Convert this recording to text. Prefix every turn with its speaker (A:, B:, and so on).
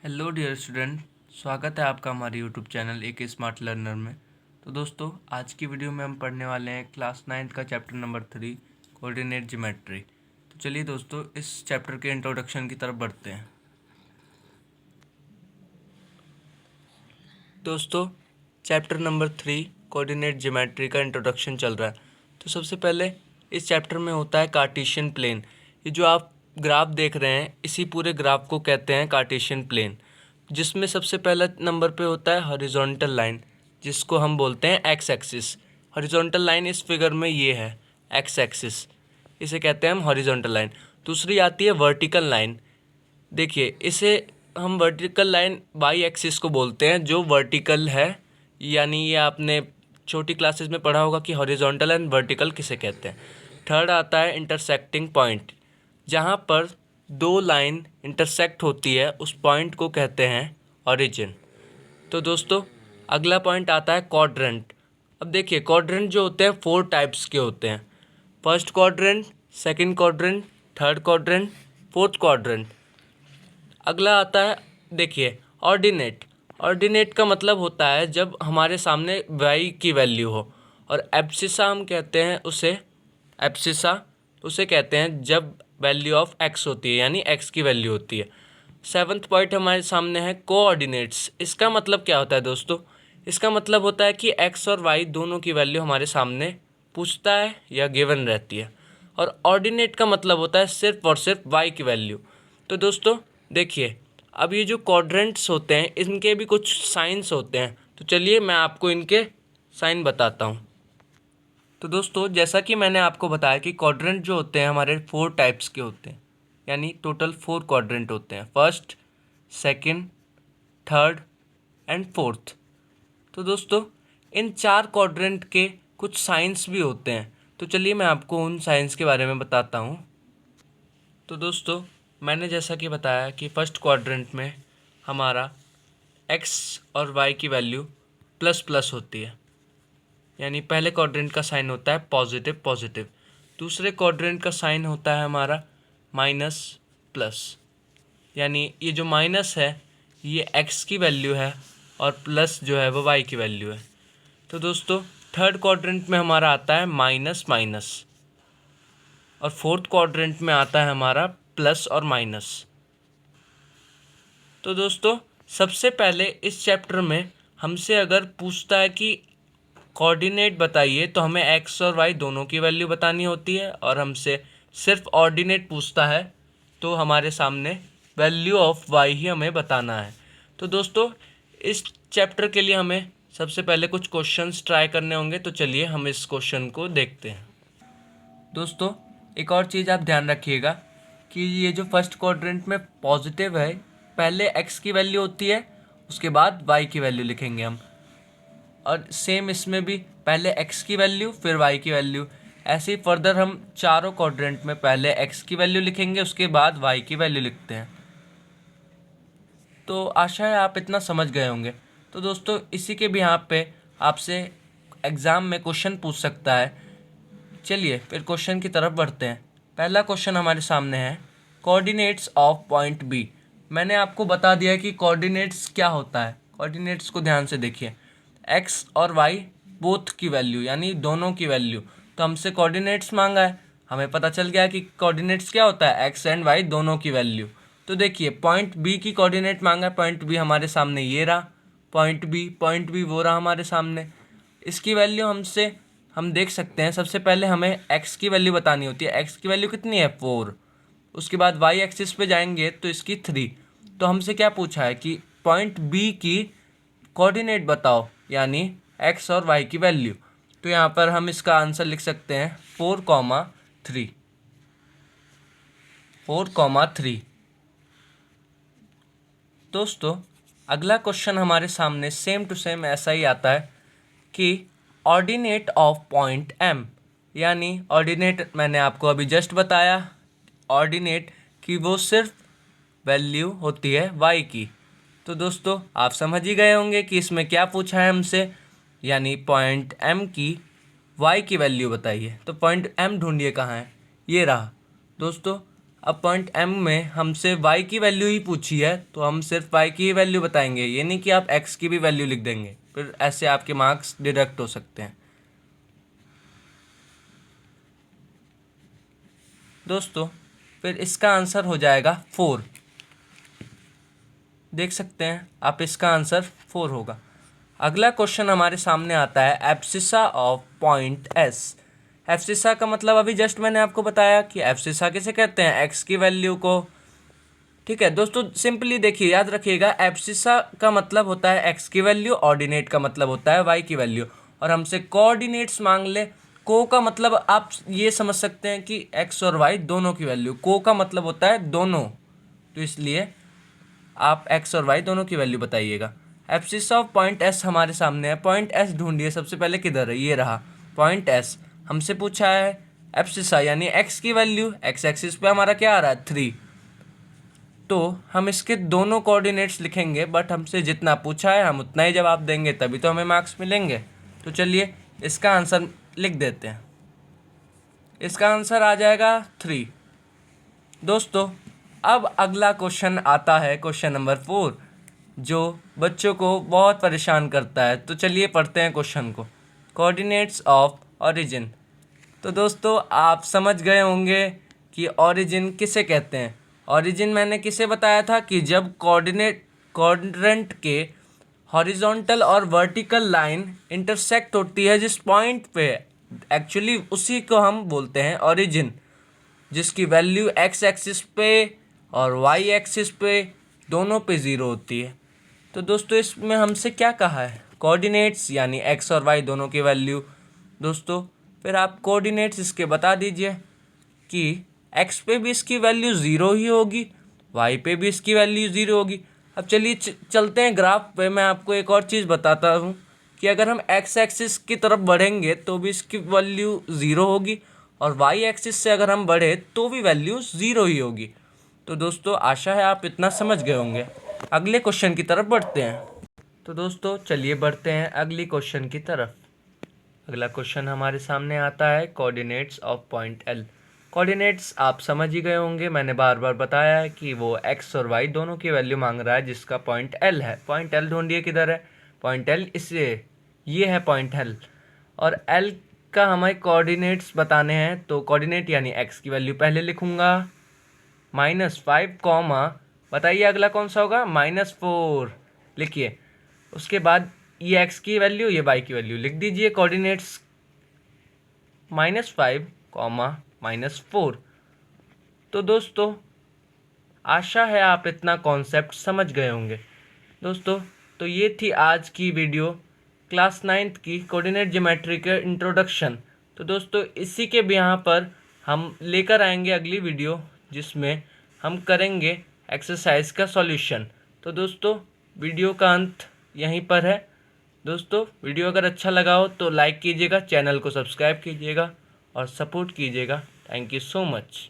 A: Hello dear student, स्वागत है आपका हमारे यूट्यूब चैनल एक स्मार्ट लर्नर में। तो दोस्तों, आज की वीडियो में हम पढ़ने वाले हैं क्लास 9 का चैप्टर नंबर 3 कोऑर्डिनेट ज्योमेट्री। तो चलिए दोस्तों, इस चैप्टर के इंट्रोडक्शन की तरफ बढ़ते हैं। दोस्तों, चैप्टर नंबर 3 कोऑर्डिनेट ज्योमेट्री का इंट्रोडक्शन चल रहा है। तो सबसे पहले इस चैप्टर में होता है कार्टेशियन प्लेन। ये जो आप ग्राफ देख रहे हैं, इसी पूरे ग्राफ को कहते हैं कार्टेशियन प्लेन, जिसमें सबसे पहला नंबर पे होता है हॉरिजॉन्टल लाइन, जिसको हम बोलते हैं एक्स एक्सिस। हॉरिजॉन्टल लाइन इस फिगर में ये है एक्स एक्सिस, इसे कहते हैं हम हॉरिजॉन्टल लाइन। दूसरी आती है वर्टिकल लाइन। देखिए, इसे हम वर्टिकल लाइन बाई एक्सिस को बोलते हैं, जो वर्टिकल है, यानी ये आपने छोटी क्लासेस में पढ़ा होगा कि हॉरिजॉन्टल एंड वर्टिकल किसे कहते हैं। थर्ड आता है इंटरसेक्टिंग पॉइंट, जहाँ पर दो लाइन इंटरसेक्ट होती है, उस पॉइंट को कहते हैं ओरिजिन। तो दोस्तों, अगला पॉइंट आता है क्वाड्रेंट। अब देखिए, क्वाड्रेंट जो होते हैं 4 टाइप्स के होते हैं। First quadrant, second quadrant, third quadrant, fourth quadrant. अगला आता है, देखिए, ऑर्डिनेट। ऑर्डिनेट का मतलब होता है जब हमारे सामने y की वैल्यू हो, और एब्सिसा हम कहते हैं उसे, एब्सिसा उसे कहते हैं जब वैल्यू ऑफ x होती है, यानी x की वैल्यू होती है। सेवन्थ पॉइंट हमारे सामने है कोऑर्डिनेट्स। इसका मतलब क्या होता है दोस्तों? इसका मतलब होता है कि x और y दोनों की वैल्यू हमारे सामने पूछता है या गिवन रहती है, और ऑर्डिनेट का मतलब होता है सिर्फ और सिर्फ y की वैल्यू। तो दोस्तों देखिए, अब ये जो क्वाड्रेंट्स होते हैं, इनके भी कुछ साइंस होते हैं। तो चलिए मैं आपको इनके साइन बताता हूँ। तो दोस्तों, जैसा कि मैंने आपको बताया कि क्वाड्रेंट जो होते हैं हमारे 4 टाइप्स के होते हैं, यानी टोटल 4 क्वाड्रेंट होते हैं, first, second, third and fourth. तो दोस्तों, इन 4 क्वाड्रेंट के कुछ साइंस भी होते हैं। तो चलिए मैं आपको उन साइंस के बारे में बताता हूँ। तो दोस्तों, मैंने जैसा कि बताया कि फर्स्ट क्वाड्रेंट में हमारा x और y की वैल्यू प्लस प्लस होती है, यानी पहले क्वाड्रेंट का साइन होता है पॉजिटिव पॉजिटिव। दूसरे क्वाड्रेंट का साइन होता है हमारा माइनस प्लस, यानी ये जो माइनस है ये x की वैल्यू है, और प्लस जो है वो y की वैल्यू है। तो दोस्तों, थर्ड क्वाड्रेंट में हमारा आता है माइनस माइनस, और फोर्थ क्वाड्रेंट में आता है हमारा प्लस और माइनस। तो दोस्तों, सबसे पहले इस चैप्टर में हमसे अगर पूछता है कि कोऑर्डिनेट बताइए, तो हमें एक्स और वाई दोनों की वैल्यू बतानी होती है, और हमसे सिर्फ ऑर्डिनेट पूछता है तो हमारे सामने वैल्यू ऑफ वाई ही हमें बताना है। तो दोस्तों, इस चैप्टर के लिए हमें सबसे पहले कुछ क्वेश्चंस ट्राई करने होंगे। तो चलिए हम इस क्वेश्चन को देखते हैं। दोस्तों, एक और चीज़ आप ध्यान रखिएगा कि ये जो फर्स्ट क्वाड्रेंट में पॉजिटिव है, पहले x की वैल्यू होती है, उसके बाद y की वैल्यू लिखेंगे हम, और सेम इसमें भी पहले x की वैल्यू फिर y की वैल्यू। ऐसे ही फर्दर हम चारों क्वाड्रेंट में पहले x की वैल्यू लिखेंगे, उसके बाद y की वैल्यू लिखते हैं। तो आशा है आप इतना समझ गए होंगे। तो दोस्तों, इसी के भी यहाँ पे आपसे एग्ज़ाम में क्वेश्चन पूछ सकता है। चलिए फिर क्वेश्चन की तरफ बढ़ते हैं। पहला क्वेश्चन हमारे सामने है, कोऑर्डिनेट्स ऑफ पॉइंट बी। मैंने आपको बता दिया कि कोऑर्डिनेट्स क्या होता है। कोऑर्डिनेट्स को ध्यान से देखिए, एक्स और वाई बोथ की वैल्यू, यानी दोनों की वैल्यू। तो हमसे कोऑर्डिनेट्स मांगा है, हमें पता चल गया कि कोऑर्डिनेट्स क्या होता है, एक्स एंड वाई दोनों की वैल्यू। तो देखिए, पॉइंट बी की कोऑर्डिनेट मांगा है। पॉइंट बी हमारे सामने ये रहा, पॉइंट बी वो रहा हमारे सामने। इसकी वैल्यू हम देख सकते हैं। सबसे पहले हमें x की वैल्यू बतानी होती है। x की वैल्यू कितनी है, 4। उसके बाद y एक्सिस पे जाएंगे तो इसकी 3। तो हमसे क्या पूछा है कि पॉइंट B की कोऑर्डिनेट बताओ, यानी x और y की वैल्यू। तो यहाँ पर हम इसका आंसर लिख सकते हैं 4,3। 4,3। दोस्तों, अगला क्वेश्चन हमारे सामने सेम टू सेम ऐसा ही आता है कि ऑर्डिनेट ऑफ पॉइंट M, यानी ऑर्डिनेट मैंने आपको अभी जस्ट बताया, ऑर्डिनेट कि वो सिर्फ वैल्यू होती है y की। तो दोस्तों, आप समझ ही गए होंगे कि इसमें क्या पूछा है हमसे, यानी पॉइंट M की y की वैल्यू बताइए। तो पॉइंट M ढूंढिए कहाँ है, ये रहा। दोस्तों, अब पॉइंट एम में हमसे y की वैल्यू ही पूछी है तो हम सिर्फ y की ही वैल्यू बताएंगे, ये नहीं कि आप x की भी वैल्यू लिख देंगे, फिर ऐसे आपके मार्क्स डिडक्ट हो सकते हैं। दोस्तों फिर इसका आंसर हो जाएगा 4। देख सकते हैं आप, इसका आंसर 4 होगा। अगला क्वेश्चन हमारे सामने आता है abscissa of point S. Abscissa का मतलब अभी जस्ट मैंने आपको बताया कि एब्सिसा किसे कहते हैं, एक्स की वैल्यू को। ठीक है दोस्तों, सिंपली देखिए, याद रखिएगा, एब्सिसा का मतलब होता है एक्स की वैल्यू, ऑर्डिनेट का मतलब होता है वाई की वैल्यू, और हमसे कोऑर्डिनेट्स मांग ले। को का मतलब आप ये समझ सकते हैं कि एक्स और वाई दोनों की वैल्यू, को का मतलब होता है दोनों, तो इसलिए आप एक्स और वाई दोनों की वैल्यू बताइएगा। एब्सिसा ऑफ पॉइंट एस हमारे सामने है। पॉइंट एस ढूंढिए, सबसे पहले किधर है, ये रहा पॉइंट एस। हमसे पूछा है एब्सिसा यानी एक्स की वैल्यू, एक्स एक्सिस पे हमारा क्या आ रहा है 3, तो हम इसके दोनों कोऑर्डिनेट्स लिखेंगे, बट हमसे जितना पूछा है हम उतना ही जवाब देंगे, तभी तो हमें मार्क्स मिलेंगे। तो चलिए इसका आंसर लिख देते हैं। इसका आंसर आ जाएगा 3। दोस्तों अब अगला क्वेश्चन आता है, क्वेश्चन नंबर 4, जो बच्चों को बहुत परेशान करता है। तो चलिए पढ़ते हैं क्वेश्चन को। Coordinates of origin. तो दोस्तों आप समझ गए होंगे कि ओरिजिन किसे कहते हैं। ओरिजिन मैंने किसे बताया था कि जब क्वाड्रेंट के हॉरिजॉन्टल और वर्टिकल लाइन इंटरसेक्ट होती है जिस पॉइंट पे, एक्चुअली उसी को हम बोलते हैं ओरिजिन, जिसकी वैल्यू एक्स एक्सिस पे और वाई एक्सिस पे दोनों पे ज़ीरो होती है। तो दोस्तों इसमें हमसे क्या कहा है, कोऑर्डिनेट्स यानी एक्स और वाई दोनों की वैल्यू। दोस्तों फिर आप कोऑर्डिनेट्स इसके बता दीजिए कि एक्स पे भी इसकी वैल्यू ज़ीरो ही होगी, वाई पे भी इसकी वैल्यू ज़ीरो होगी। अब चलिए चलते हैं ग्राफ पे। मैं आपको एक और चीज़ बताता हूँ कि अगर हम एक्स एक्सिस की तरफ बढ़ेंगे तो भी इसकी वैल्यू ज़ीरो होगी, और वाई एक्सिस से अगर हम बढ़े तो भी वैल्यू ज़ीरो ही होगी। तो दोस्तों आशा है आप इतना समझ गए होंगे। अगले क्वेश्चन की तरफ बढ़ते हैं। तो दोस्तों चलिए बढ़ते हैं अगली क्वेश्चन की तरफ। अगला क्वेश्चन हमारे सामने आता है coordinates of point L. Coordinates आप समझ ही गए होंगे, मैंने बार बार बताया है कि वो एक्स और वाई दोनों की वैल्यू मांग रहा है जिसका पॉइंट एल है। पॉइंट एल ढूंढिए किधर है, पॉइंट एल इससे, ये है पॉइंट एल, और एल का हमें कोऑर्डिनेट्स बताने हैं। तो कोऑर्डिनेट यानी एक्स की वैल्यू पहले लिखूंगा -5 कॉमा, बताइए अगला कौन सा होगा, -4 लिखिए। उसके बाद ये एक्स की वैल्यू, ये वाई की वैल्यू लिख दीजिए। Coordinates -5 comma -4। तो दोस्तों आशा है आप इतना कॉन्सेप्ट समझ गए होंगे। दोस्तों तो ये थी आज की वीडियो, क्लास 9th की कोऑर्डिनेट ज्योमेट्री के इंट्रोडक्शन। तो दोस्तों इसी के भी यहाँ पर हम लेकर आएंगे अगली वीडियो, जिसमें हम करेंगे एक्सरसाइज का सॉल्यूशन। तो दोस्तों वीडियो का अंत यहीं पर है। दोस्तों वीडियो अगर अच्छा लगा हो तो लाइक कीजिएगा, चैनल को सब्सक्राइब कीजिएगा और सपोर्ट कीजिएगा। Thank you so much.